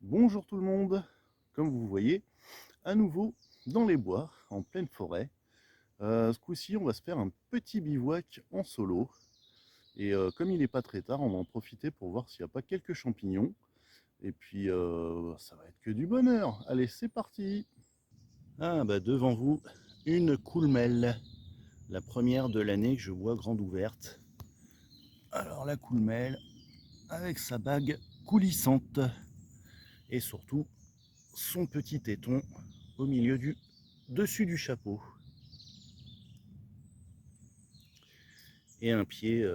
Bonjour tout le monde, comme vous voyez, à nouveau dans les bois, en pleine forêt. Ce coup-ci, on va se faire un petit bivouac en solo. Et comme il n'est pas très tard, on va en profiter pour voir s'il n'y a pas quelques champignons. Et puis, ça va être que du bonheur. Allez, c'est parti. Ah, bah devant vous, une coolmel. La première de l'année que je vois grande ouverte. Alors la coolmel, avec sa bague coulissante. Et surtout, son petit téton au milieu du dessus du chapeau. Et un pied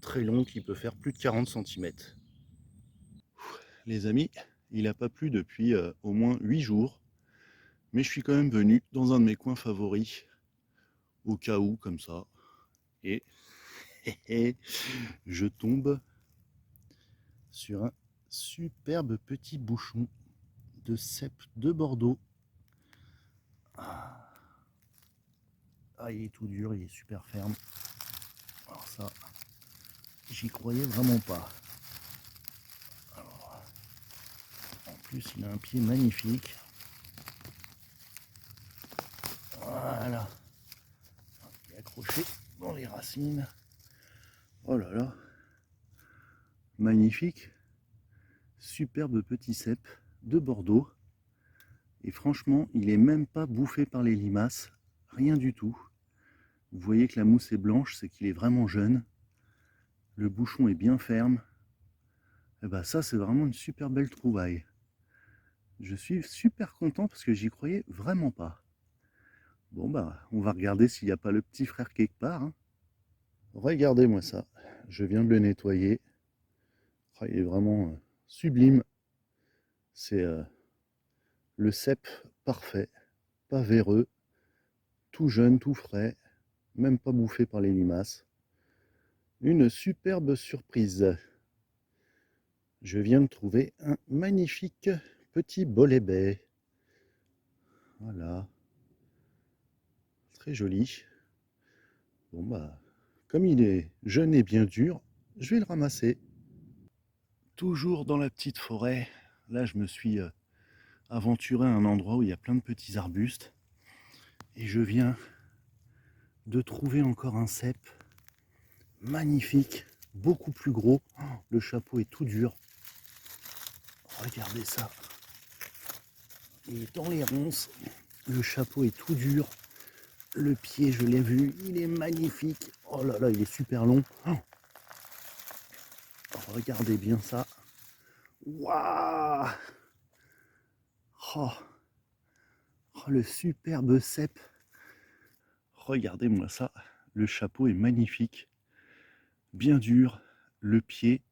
très long qui peut faire plus de 40 cm. Les amis, il n'a pas plu depuis au moins 8 jours, mais je suis quand même venu dans un de mes coins favoris, au cas où, comme ça, et, je tombe sur un superbe petit bouchon de cèpe de Bordeaux. Ah, il est tout dur, il est super ferme. Alors ça, j'y croyais vraiment pas. Alors, en plus, il a un pied magnifique. Voilà, il est accroché dans les racines. Oh là là, magnifique, superbe petit cèpe de Bordeaux. Et franchement, il est même pas bouffé par les limaces, rien du tout. Vous voyez que la mousse est blanche, c'est qu'il est vraiment jeune. Le bouchon est bien ferme. Et bah ça, c'est vraiment une super belle trouvaille. Je suis super content parce que j'y croyais vraiment pas. Bon bah, on va regarder s'il n'y a pas le petit frère quelque part, hein. Regardez-moi ça, je viens de le nettoyer. Oh, il est vraiment sublime. C'est le cèpe parfait, pas véreux, tout jeune, tout frais, même pas bouffé par les limaces. Une superbe surprise. Je viens de trouver un magnifique petit bolet baie. Voilà, très joli. Bon bah, comme il est jeune et bien dur, je vais le ramasser. Toujours dans la petite forêt. Là, je me suis aventuré à un endroit où il y a plein de petits arbustes. Et je viens de trouver encore un cèpe magnifique, beaucoup plus gros. Oh, le chapeau est tout dur. Regardez ça. Il est dans les ronces. Le chapeau est tout dur. Le pied, je l'ai vu, il est magnifique. Oh là là, il est super long. Oh, regardez bien ça. Waouh! Oh, oh, le superbe cèpe. Regardez-moi ça. Le chapeau est magnifique. Bien dur. Le pied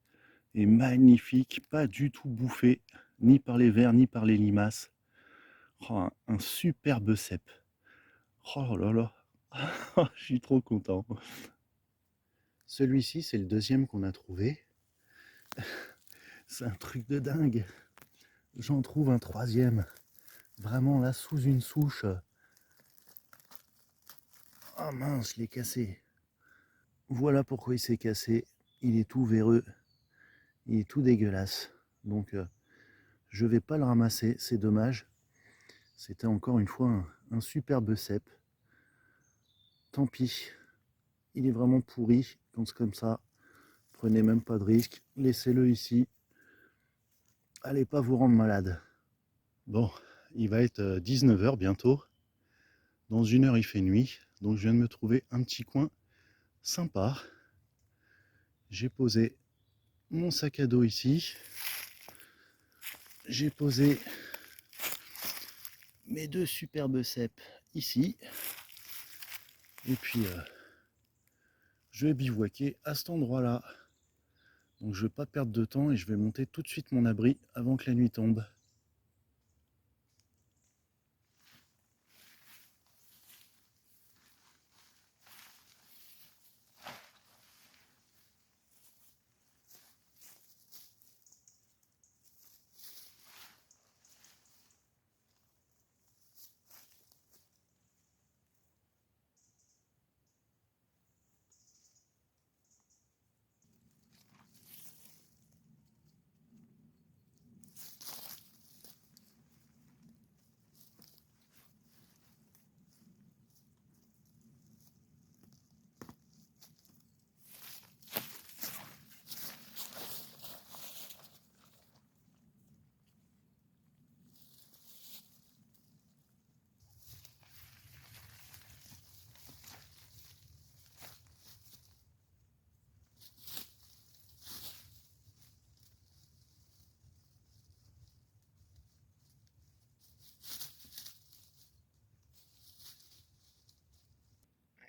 est magnifique. Pas du tout bouffé. Ni par les vers, ni par les limaces. Oh, un superbe cèpe. Oh là là. Je suis trop content. Celui-ci, c'est le deuxième qu'on a trouvé. C'est un truc de dingue. J'en trouve un troisième. Vraiment là, sous une souche. Ah mince, je l'ai cassé. Voilà pourquoi il s'est cassé. Il est tout véreux. Il est tout dégueulasse. Donc, je vais pas le ramasser. C'est dommage. C'était encore une fois un superbe cèpe. Tant pis. Il est vraiment pourri. Quand c'est comme ça, prenez même pas de risque. Laissez-le ici. Allez pas vous rendre malade. Bon, il va être 19 h bientôt. Dans 1 heure, il fait nuit. Donc, je viens de me trouver un petit coin sympa. J'ai posé mon sac à dos ici. J'ai posé mes deux superbes cèpes ici. Et puis, je vais bivouaquer à cet endroit-là. Donc, je ne vais pas perdre de temps et je vais monter tout de suite mon abri avant que la nuit tombe.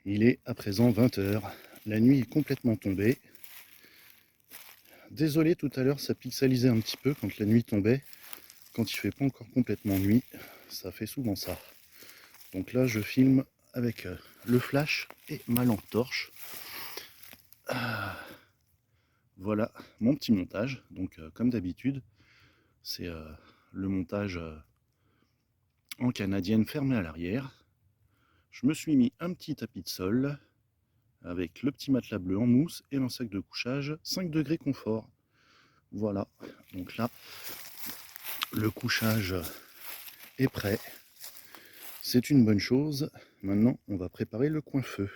Il est à présent 20 h. La nuit est complètement tombée. Désolé, tout à l'heure, ça pixelisait un petit peu quand la nuit tombait. Quand il fait pas encore complètement nuit, ça fait souvent ça. Donc là, je filme avec le flash et ma lampe torche. Voilà mon petit montage. Donc comme d'habitude, c'est le montage en canadienne fermé à l'arrière. Je me suis mis un petit tapis de sol avec le petit matelas bleu en mousse et un sac de couchage 5 degrés confort. Voilà, donc là, le couchage est prêt. C'est une bonne chose. Maintenant, on va préparer le coin-feu.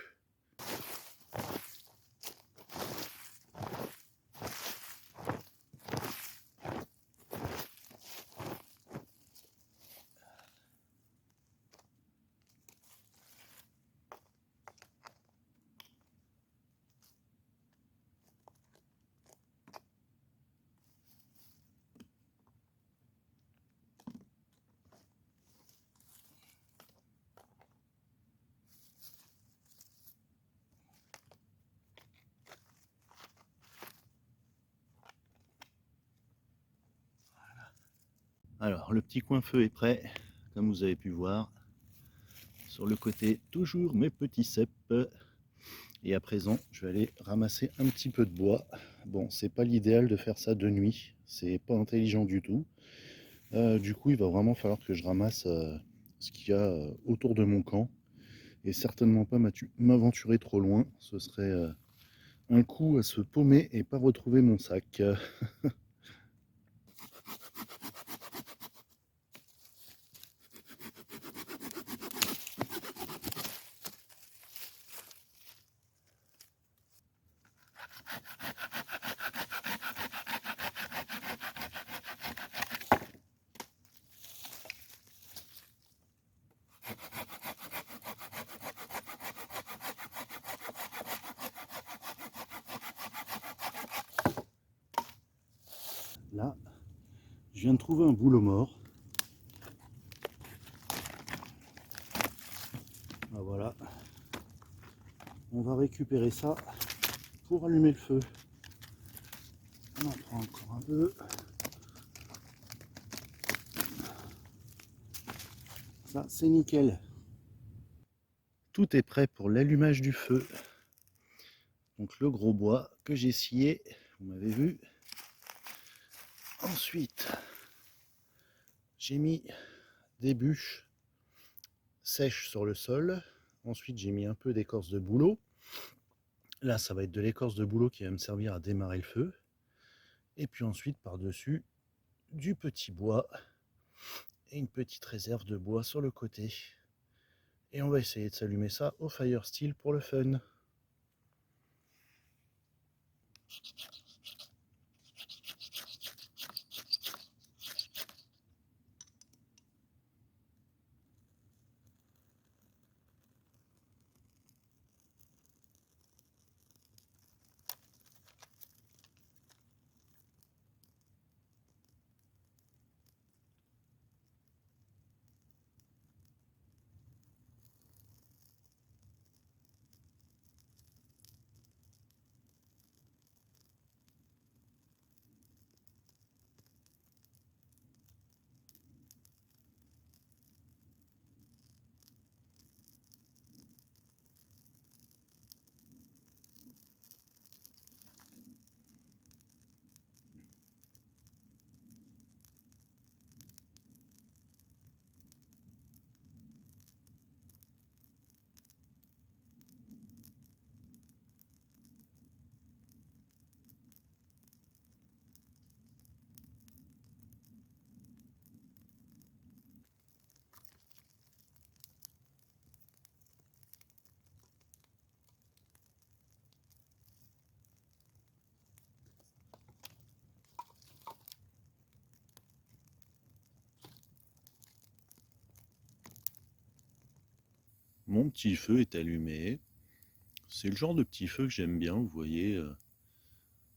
Alors, le petit coin-feu est prêt, comme vous avez pu voir. Sur le côté, toujours mes petits cèpes. Et à présent, je vais aller ramasser un petit peu de bois. Bon, c'est pas l'idéal de faire ça de nuit. C'est pas intelligent du tout. Du coup, il va vraiment falloir que je ramasse ce qu'il y a autour de mon camp. Et certainement pas m'aventurer trop loin. Ce serait un coup à se paumer et pas retrouver mon sac. Là, je viens de trouver un bouleau mort. Ah, voilà. On va récupérer ça pour allumer le feu. On en prend encore un peu. Ça, c'est nickel. Tout est prêt pour l'allumage du feu. Donc le gros bois que j'ai scié, vous m'avez vu. Ensuite, j'ai mis des bûches sèches sur le sol. Ensuite, j'ai mis un peu d'écorce de bouleau. Là, ça va être de l'écorce de bouleau qui va me servir à démarrer le feu. Et puis ensuite, par-dessus, du petit bois et une petite réserve de bois sur le côté. Et on va essayer de s'allumer ça au fire steel pour le fun. Mon petit feu est allumé. C'est le genre de petit feu que j'aime bien, vous voyez.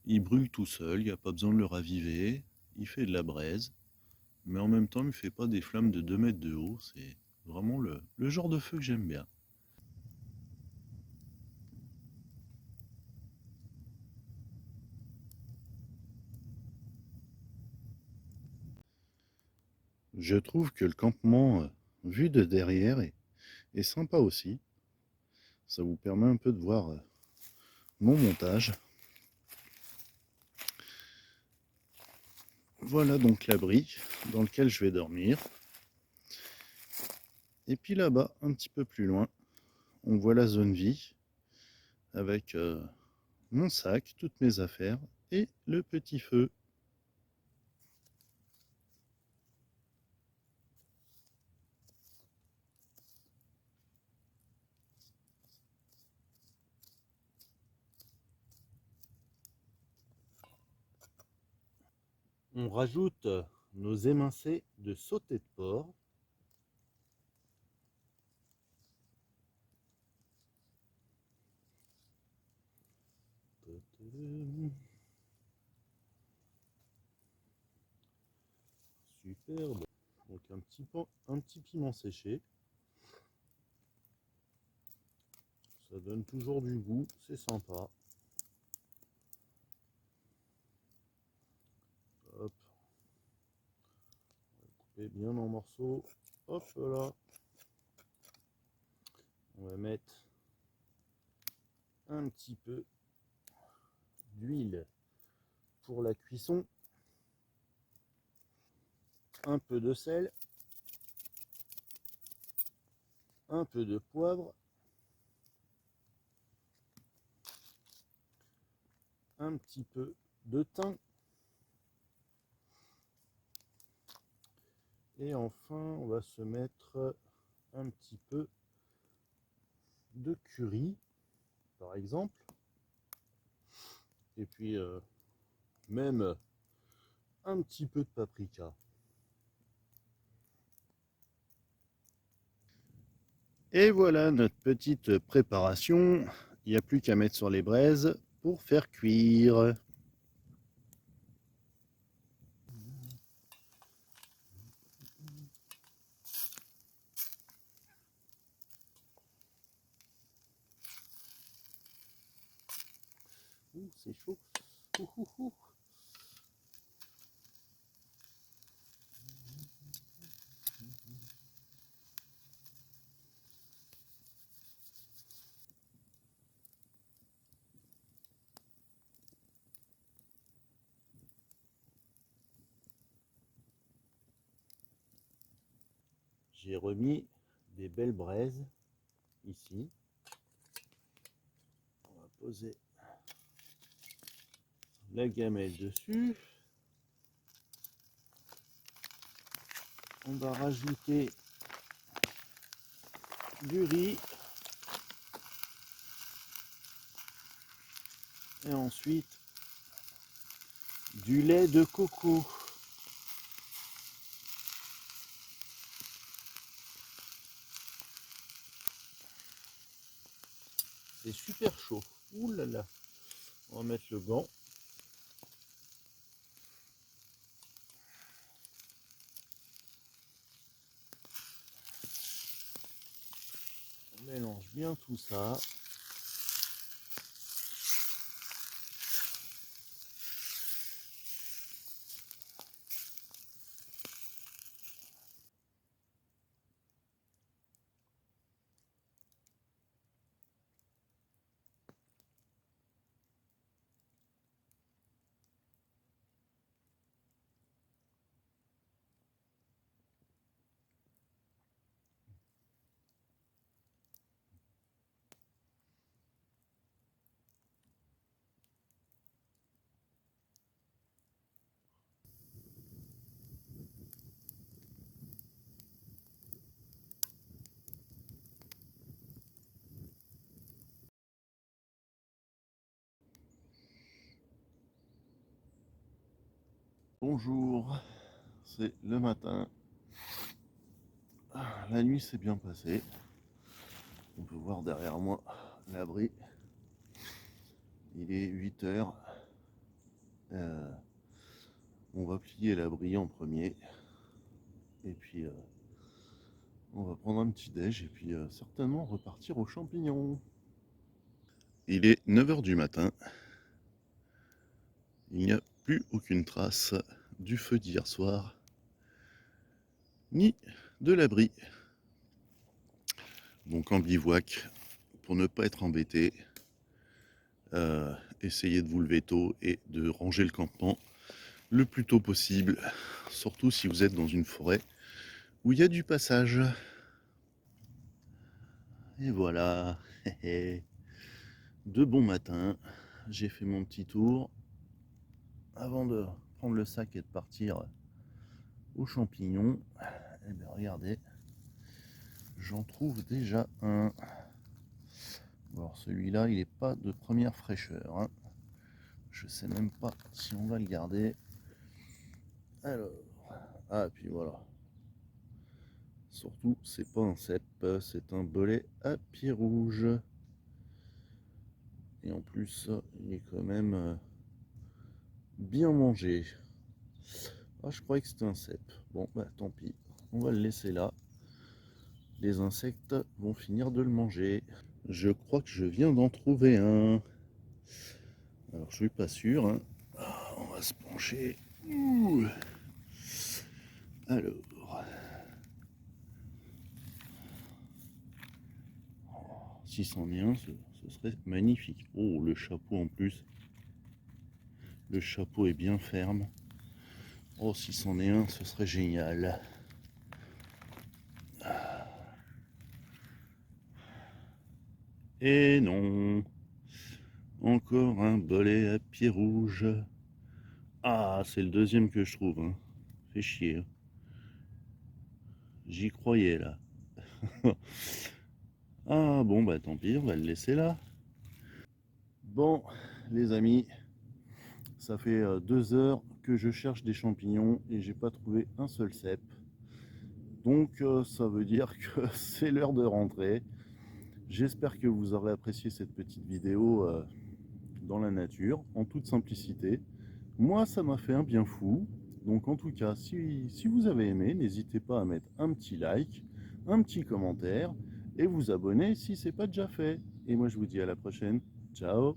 Il brûle tout seul, il n'y a pas besoin de le raviver. Il fait de la braise, mais en même temps, il ne fait pas des flammes de 2 mètres de haut. C'est vraiment le genre de feu que j'aime bien. Je trouve que le campement vu de derrière est sympa aussi. Ça vous permet un peu de voir mon montage. Voilà donc l'abri dans lequel je vais dormir. Et puis là-bas, un petit peu plus loin, on voit la zone vie avec mon sac, toutes mes affaires et le petit feu. On rajoute nos émincés de sauté de porc. Superbe. Donc un petit piment séché. Ça donne toujours du goût, c'est sympa. Hop. On va couper bien en morceaux. Hop là. On va mettre un petit peu d'huile pour la cuisson. Un peu de sel. Un peu de poivre. Un petit peu de thym. Et enfin, on va se mettre un petit peu de curry, par exemple. Et puis, même un petit peu de paprika. Et voilà notre petite préparation. Il n'y a plus qu'à mettre sur les braises pour faire cuire. Ouh, c'est chaud. Ouh, ouh, ouh. J'ai remis des belles braises ici. On va poser la gamelle dessus. On va rajouter du riz. Et ensuite du lait de coco. C'est super chaud. Ouh là là. On va mettre le gant. On mélange bien tout ça. Bonjour, c'est le matin. La nuit s'est bien passée. On peut voir derrière moi l'abri. Il est 8 heures. On va plier l'abri en premier. Et puis on va prendre un petit déj et puis certainement repartir aux champignons. Il est 9 heures du matin. Il n'y a plus aucune trace du feu d'hier soir. ni de l'abri. Donc en bivouac, pour ne pas être embêté, essayez de vous lever tôt et de ranger le campement le plus tôt possible, surtout si vous êtes dans une forêt où il y a du passage. Et voilà, de bon matin, j'ai fait mon petit tour avant de prendre le sac et de partir aux champignons. Et bien regardez, j'en trouve déjà un. Alors celui-là, il n'est pas de première fraîcheur, hein. Je sais même pas si on va le garder. Alors, ah puis voilà. Surtout, c'est pas un cèpe, c'est un bolet à pied rouge. Et en plus, il est quand même bien mangé. Ah, je croyais que c'était un cèpe. Bon, bah tant pis, on va le laisser là. Les insectes vont finir de le manger. Je crois que je viens d'en trouver un. Alors, je suis pas sûr, hein. Ah, on va se pencher. Ouh. Alors, si c'en est un, ce serait magnifique. Oh, le chapeau en plus. Le chapeau est bien ferme. Oh, si c'en est un, ce serait génial. Et non, encore un bolet à pied rouge. Ah, c'est le deuxième que je trouve, hein. Fait chier, hein. J'y croyais là. Ah bon, bah tant pis, on va le laisser là. Bon, les amis, ça fait 2 heures que je cherche des champignons et j'ai pas trouvé un seul cep. Donc ça veut dire que c'est l'heure de rentrer. J'espère que vous aurez apprécié cette petite vidéo dans la nature, en toute simplicité. Moi, ça m'a fait un bien fou. Donc en tout cas, si vous avez aimé, n'hésitez pas à mettre un petit like, un petit commentaire et vous abonner si ce n'est pas déjà fait. Et moi, je vous dis à la prochaine. Ciao!